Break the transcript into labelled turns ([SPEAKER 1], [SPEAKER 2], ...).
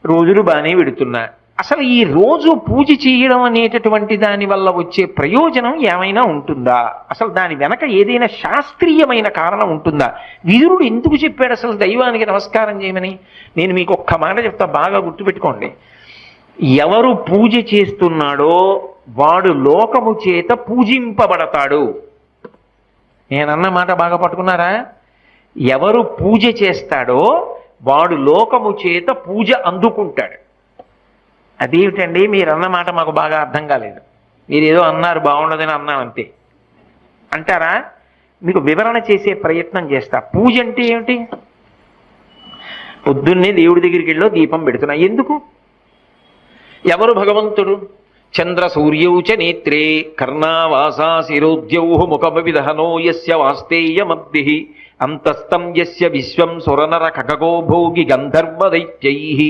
[SPEAKER 1] రోజులు బాగానే పెడుతున్నా. అసలు ఈ రోజు పూజ చేయడం అనేటటువంటి దాని వల్ల వచ్చే ప్రయోజనం ఏమైనా ఉంటుందా? అసలు దాని వెనక ఏదైనా శాస్త్రీయమైన కారణం ఉంటుందా? విదురుడు ఎందుకు చెప్పాడు అసలు దైవానికి నమస్కారం చేయమని? నేను మీకు ఒక్క మాట చెప్తా, బాగా గుర్తుపెట్టుకోండి. ఎవరు పూజ చేస్తున్నాడో వాడు లోకము చేత పూజింపబడతాడు. నేనన్న మాట బాగా పట్టుకున్నారా? ఎవరు పూజ చేస్తాడో వాడు లోకము చేత పూజ అందుకుంటాడు. అదేమిటండి మీరన్న మాట మాకు బాగా అర్థం కాలేదు, మీరేదో అన్నారు బాగుండదని అన్నాం అంతే అంటారా? మీకు వివరణ చేసే ప్రయత్నం చేస్తా. పూజ అంటే ఏమిటి? పొద్దున్నే దేవుడి దగ్గరికి వెళ్ళో దీపం పెడుతున్నా. ఎందుకు? ఎవరు భగవంతుడు? చంద్ర సూర్యౌ చ నేత్రే కర్ణావాసా శిరోద్యౌ ముఖమవిదహనో యస్య వాస్తేయమబ్ధిః అంతస్తం యస్య విశ్వం సురనర ఖగో భోగి గంధర్వ దైత్యైః